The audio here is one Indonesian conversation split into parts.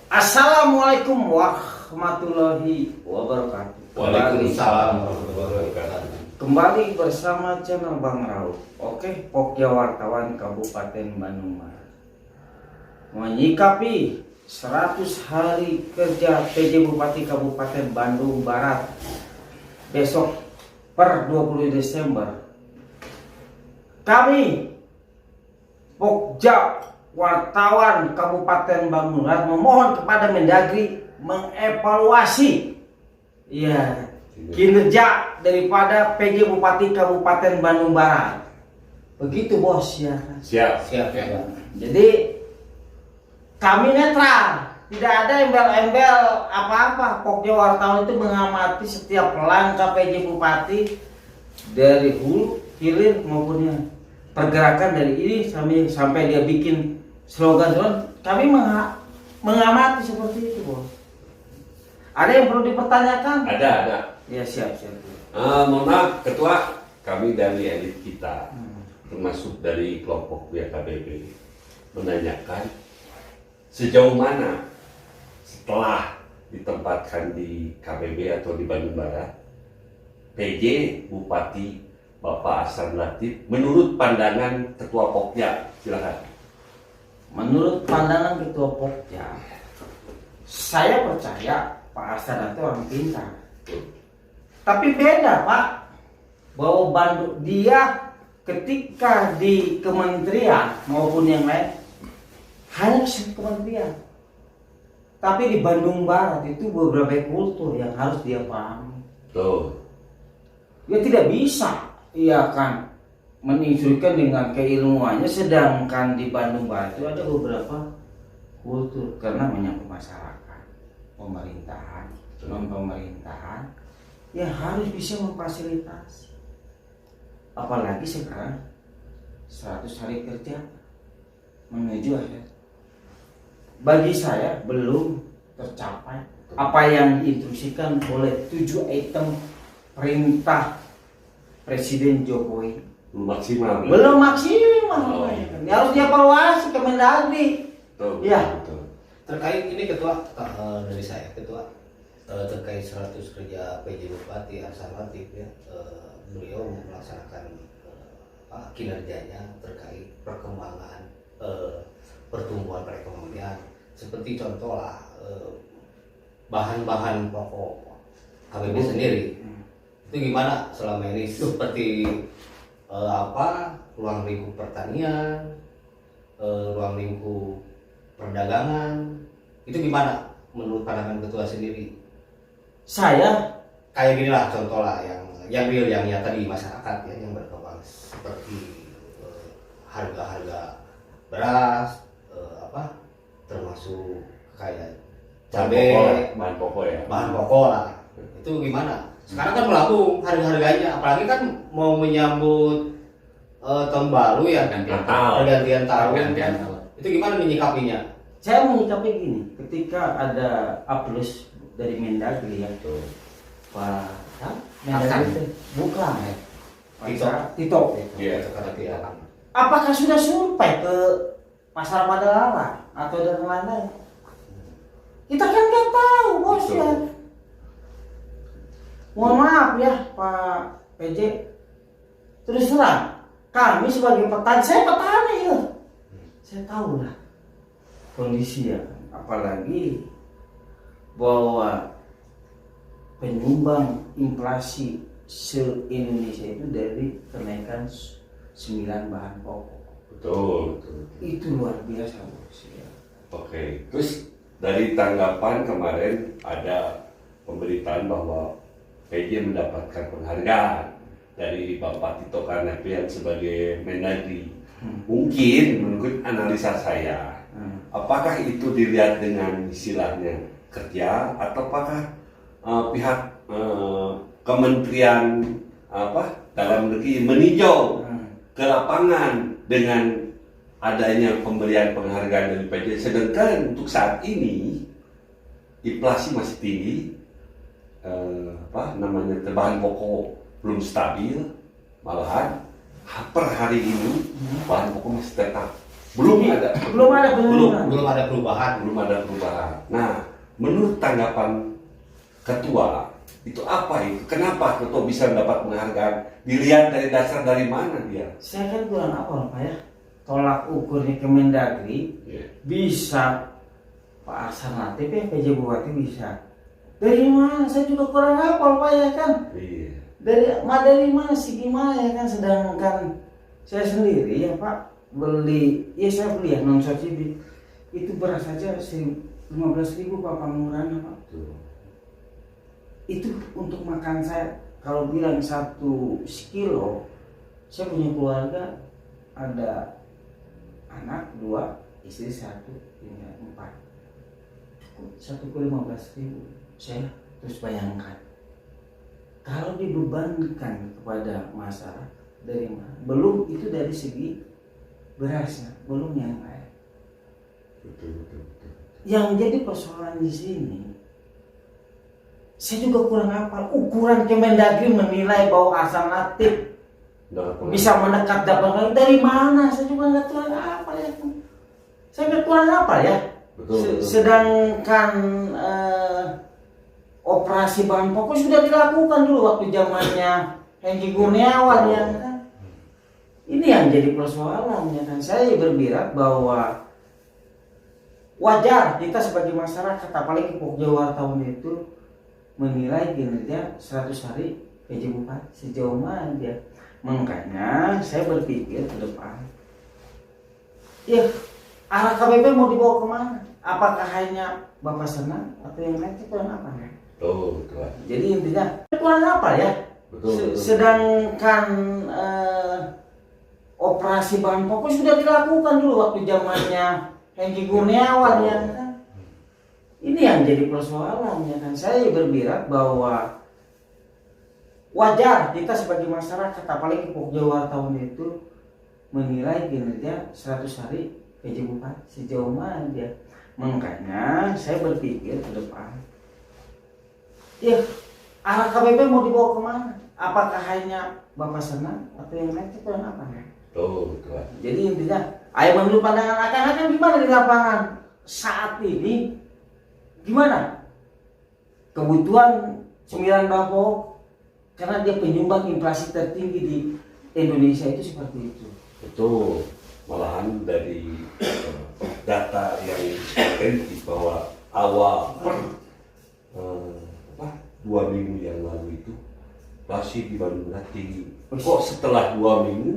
Assalamualaikum warahmatullahi wabarakatuh. Waalaikumsalam warahmatullahi wabarakatuh. Kembali bersama channel Bang Rauf. Oke, Pokja Wartawan Kabupaten Bandung Barat menyikapi 100 hari kerja PJ Bupati Kabupaten Bandung Barat besok per 20 Desember. Kami Pokja Wartawan Kabupaten Bandung Barat memohon kepada Mendagri mengevaluasi kinerja daripada PJ Bupati Kabupaten Bandung Barat. Begitu bos ya. Siap. Jadi kami netral, tidak ada embel-embel apa-apa. Pokja Wartawan itu mengamati setiap langkah PJ Bupati dari hulu, hilir maupun pergerakan dari ini sampai dia bikin slogan. Kami mengamati seperti itu bos. Ada yang perlu dipertanyakan? Ada. Ya siap. Mohon maaf Ketua, kami dari elit kita, termasuk dari kelompok BKBB, menanyakan sejauh mana setelah ditempatkan di KBB atau di Bandung Barat, PJ Bupati Bapak Hasan Latif, menurut pandangan Ketua Pokja, silakan. Menurut pandangan Ketua Pokja, saya percaya Pak Hasan itu orang pintar. Tapi beda Pak, bahwa Bandung dia ketika di kementerian maupun yang lain hanya satu kementerian. Tapi di Bandung Barat itu beberapa kultur yang harus dia pahami. Tuh. Dia tidak bisa, iya kan, menyesuaikan dengan keilmuannya, sedangkan di Bandung Barat itu ada beberapa kultur karena menyangkut masyarakat, pemerintahan, non-pemerintahan, ya harus bisa memfasilitasi. Apalagi sekarang 100 hari kerja menuju akhir. Bagi saya belum tercapai apa yang diinstruksikan oleh 7 item perintah Presiden Jokowi. Maksimal. Belum maksimal. Harus dievaluasi ke Mendagri. Betul. Terkait ini Ketua, dari saya Ketua, terkait 100 kerja PJ Bupati Hasan Latif ya, beliau melaksanakan kinerjanya terkait perkembangan pertumbuhan perekonomian, seperti contoh lah bahan-bahan pokok KBB sendiri. Itu gimana selama ini, seperti ruang lingkup pertanian, ruang lingkup perdagangan, itu gimana menurut pandangan Ketua sendiri? Saya Kayak gini lah contoh lah yang real, yang nyata di masyarakat ya, yang berkembang, seperti harga-harga beras, termasuk kayak cabai, bahan pokok lah. Itu gimana? Sekarang kan melambung harga-harganya, apalagi kan mau menyambut tahun baru ya, pergantian tahun. Itu gimana menyikapinya? Saya menyikapi gini, ketika ada uplus dari Mendagri ya, Pak Mendagri bukan Tito. Apakah sudah survei ke pasar Padalarang atau dan lain-lain? Kita kan nggak tahu bos ya. Mohon maaf ya Pak PJ. Terus terang, kami sebagai petani, saya petani ya, saya tahu lah kondisi ya. Apalagi bahwa penyumbang inflasi se-Indonesia itu dari kenaikan 9 bahan pokok. Betul. Itu luar biasa bos ya. Oke, terus dari tanggapan kemarin ada pemberitaan bahwa PJ mendapatkan penghargaan dari Bapak Tito Karnavian sebagai Mendagri. Mungkin menurut analisa saya, apakah itu dilihat dengan istilahnya kerja, atau apakah pihak Kementerian dalam negeri meninjau ke lapangan dengan adanya pemberian penghargaan dari PJ, sedangkan untuk saat ini inflasi masih tinggi, bahan pokok belum stabil, malahan per hari ini bahan pokok masih tetap Belum ada. Belum ada penurunan. Belum ada perubahan. Belum ada perubahan. Nah, menurut tanggapan ketua, itu apa itu? Kenapa ketua bisa mendapat penghargaan? Dilihat dari dasar dari mana dia? Saya kan kurang apa Pak ya. Tolak ukurnya Kemendagri bisa Pak Arsan Latif ya, PJ Bupati bisa. Dari mana? Saya juga kurang hafal Pak ya kan. Iya. Dari mana sih gimana ya kan, sedangkan saya sendiri ya Pak beli, ya saya beli ya non subsidi itu beras saja 15.000 Pak pengurangannya Pak. Itu untuk makan saya, kalau bilang 1 kilo, saya punya keluarga ada anak 2, istri 1, hingga 4. Cukup 1 kilo 15.000. Saya terus bayangkan kalau dibebankan kepada masyarakat dari mana? Belum itu dari segi berasnya, belum yang lain. Betul. Yang jadi persoalan di sini, saya juga kurang hafal ukuran Kemendagri menilai bahwa Arsan Latif bisa mendekat dapat dari mana? Saya juga nggak tahu apa ya. Saya nggak tahu apa ya. Betul. Sedangkan operasi bahan pokok sudah dilakukan dulu waktu zamannya Hengki Kurniawan ya kan. Ini yang jadi persoalannya, dan saya berbirak bahwa wajar kita sebagai masyarakat, apalagi pokja wartawan itu menilai kinerja 100 hari PJ Bupati sejauh mana dia. Makanya saya berpikir ke depan, ya arah KBP mau dibawa kemana? Apakah hanya Bapak senang atau yang lain itu apa ya? Betul. Jadi intinya kurang apa ya? Betul. Sedangkan operasi bahan pokok sudah dilakukan dulu waktu zamannya Hengki Kurniawan ya kan. Ini yang jadi persoalannya, kan saya berbirak bahwa wajar kita sebagai masyarakat, apalagi pokja wartawan itu menilai kinerja 100 hari PJ Bupati sejauh mana dia. Makanya saya berpikir ke depan, ya arah KBP mau dibawa kemana? Apakah hanya Bapak senang atau yang lain itu apa ya? Betul. Jadi intinya, ayo menurut pandangan akan gimana di lapangan saat ini? Gimana kebutuhan 9 bahan pokok, karena dia penyumbang inflasi tertinggi di Indonesia itu seperti itu. Betul. Malahan dari data yang otentik bahwa awal 2 minggu yang lalu itu masih di Bandung tinggi. Kok setelah 2 minggu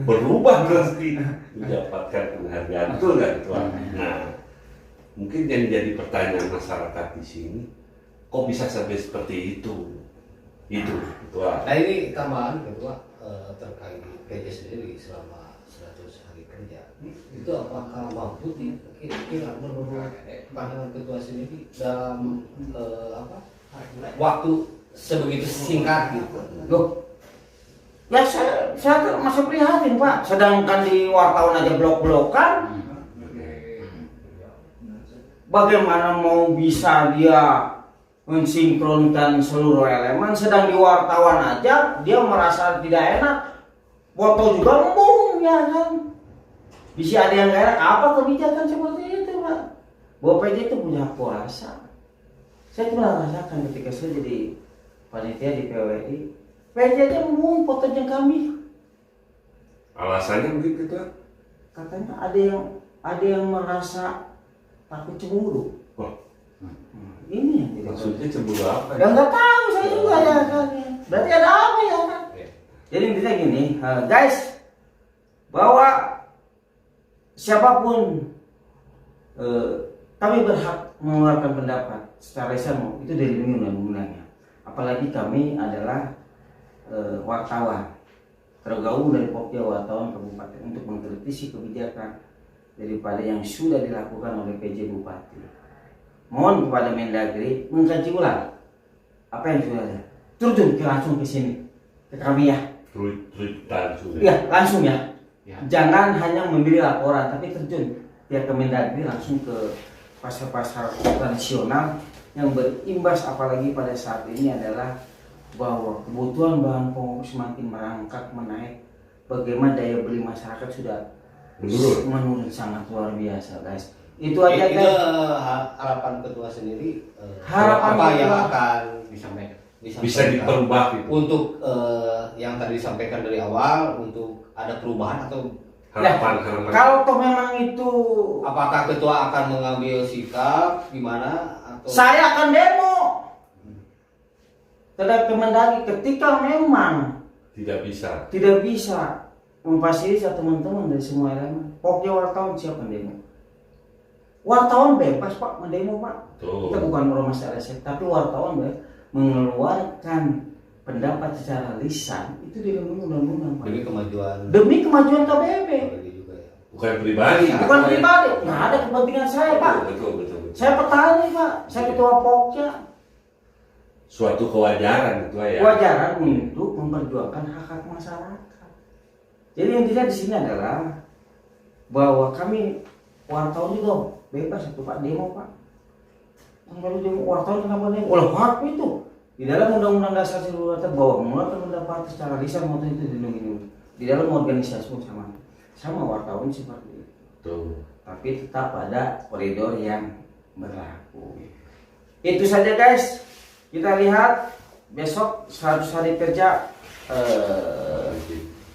berubah drastis mendapatkan penghargaan? Betul nggak itu? Nah, mungkin yang jadi pertanyaan masyarakat di sini, kok bisa sampai seperti itu? Itu, Ketua. Nah ini tambahan Ketua terkait PJ sendiri selama 100 hari kerja. Itu apakah mampu kira-kira menurut pandangan Ketua sendiri dalam waktu sebegitu singkat gitu? Loh, ya saya masih prihatin Pak. Sedangkan di wartawan aja blok-blokan, bagaimana mau bisa dia mensinkronkan seluruh elemen, sedang di wartawan aja dia merasa tidak enak, foto juga embung ya kan. Bisa ada yang gak enak, apa kebijakan seperti itu Pak? Bahwa PJ itu punya kuasa. Saya pernah rasakan ketika saya jadi panitia di PWRI, PJ aja embung fotonya kami. Alasannya mungkin Ketua? Katanya ada yang merasa takut cemburu. Wah, Ini yang jadi maksudnya cemburu apa? ya nggak tahu saya juga ya kan. Berarti ada apa ya kan? Jadi intinya gini, guys, bahwa siapapun kami berhak mengeluarkan pendapat secara lisan itu dilindungi undang-undangnya. Apalagi kami adalah wartawan tergabung dari Pokja Wartawan Kabupaten untuk mengkritisi kebijakan daripada yang sudah dilakukan oleh PJ Bupati. Mohon kepada Mendagri mengkaji ulang apa yang sudah ada. Terjun langsung ke sini, ke kami ya. Langsung. Iya, langsung ya. Jangan hanya memilih laporan, tapi terjun ya ke Mendagri langsung ke pasar-pasar tradisional yang berimbas, apalagi pada saat ini adalah bahwa kebutuhan bahan pokok semakin merangkak menaik. Bagaimana daya beli masyarakat sudah menurun sangat luar biasa guys. Itu aja Itu guys. harapan ketua sendiri. Harapan apa yang ketua. akan disampaikan? Bisa diperubah gitu. Untuk yang tadi disampaikan dari awal, untuk ada perubahan atau Harapan. Kalau toh memang itu, apakah ketua akan mengambil sikap gimana atau saya akan demo terhadap Kemendagri ketika memang Tidak bisa. tidak bisa memfasilitasi teman-teman dari semua elemen. Pokoknya wartawan siapa demo? Wartawan bebas pak mendemo pak. Tuh. Kita bukan ormas LSM, tapi wartawan bebas mengeluarkan pendapat secara lisan itu dilindungi undang-undang pak. demi kemajuan Demi kemajuan KBB, Polri juga ya? Bukan pribadi. bukan pribadi. Nggak ada kepentingan saya pak. Betul. Saya petani pak, saya ketua Pokja. Suatu kewajaran itu ya. Kewajaran untuk memperjuangkan hak-hak masyarakat. Jadi intinya di sini adalah bahwa kami wartawan juga bebas itu pak demo pak. Kalau demo wartawan kenapa demo? Olah hak itu di dalam Undang-Undang Dasar 1945 bahwa mengeluarkan pendapat secara lisan maupun itu dilindungi di dalam organisasi sama wartawan seperti itu. Tuh. Tapi tetap ada koridor yang berlaku. Itu saja guys. Kita lihat besok 100 hari kerja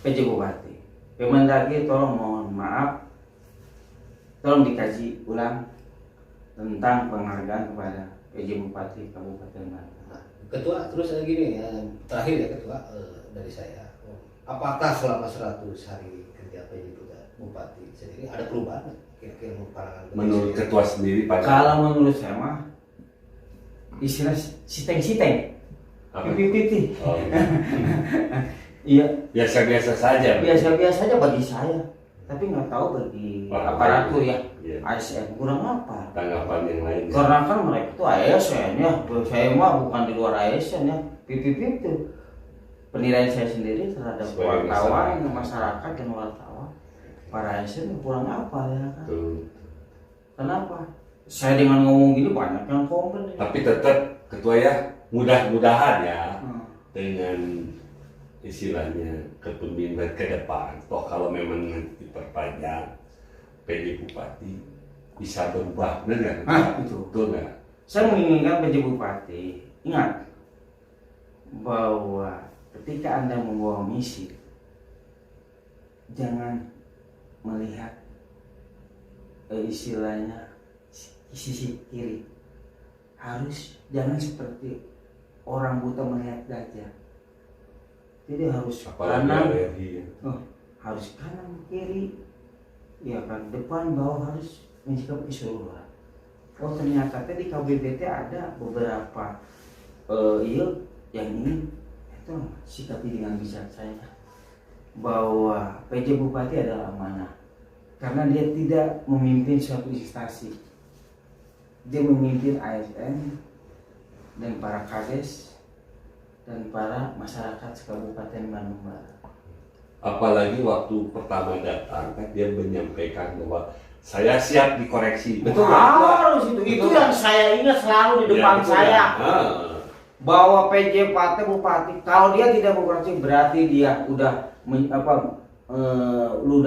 PJ Bupati. Kemendagri tolong mohon maaf, tolong dikaji ulang tentang penghargaan kepada PJ Bupati Kabupaten Bandung. Nah, ketua terus gini ya, terakhir ya ketua dari saya, apakah selama 100 hari kerja PJ Bupati sendiri ada perubahan kira-kira pandangan Menurut ketua sendiri pada Kalau menurut saya mah istilah siteng-siteng, apa? pipi-pipi. Oh, Iya, biasa-biasa saja. biasa-biasa aja bagi saya. Tapi nggak tahu bagi Wah, aparatur ya, iya. ASN kurang apa? Tanggapan yang lain. Karena kan mereka itu ASN ya, saya mah bukan di luar ASN ya, pipi-pipi itu. Penilaian saya sendiri terhadap Sebagai wartawan, masyarakat dan wartawan, para ASN kurang apa ya kan? Tuh. Kenapa? Saya dengan ngomong gini banyak yang komplain. Tapi tetap ketua ya, mudah-mudahan ya Hmm. dengan istilahnya kepemimpinan ke depan. Toh kalau memang nanti diperpanjang PJ Bupati bisa berubah, benar nggak? Itu. Betul nggak? Saya menginginkan PJ Bupati ingat bahwa ketika Anda membawa misi, jangan melihat istilahnya sisi kiri. Harus jangan seperti orang buta melihat gajah. Jadi harus Apalagi kanan, alergi. harus kanan kiri, ya kan depan bawah harus menyikapi keseluruhan. Oh ternyata tadi KBBT ada beberapa yang ini itu sikapi dengan bijaksana bahwa PJ Bupati adalah amanah karena dia tidak memimpin suatu instansi, dia memimpin ASN dan para kades dan para masyarakat Kabupaten Bandung Barat. Apalagi waktu pertama datang kan dia menyampaikan bahwa saya siap dikoreksi. Betul nggak? Harus itu yang saya ingat selalu di depan betul saya. ya? Bahwa PJ Bupati kalau dia tidak berkoreksi berarti dia udah ludah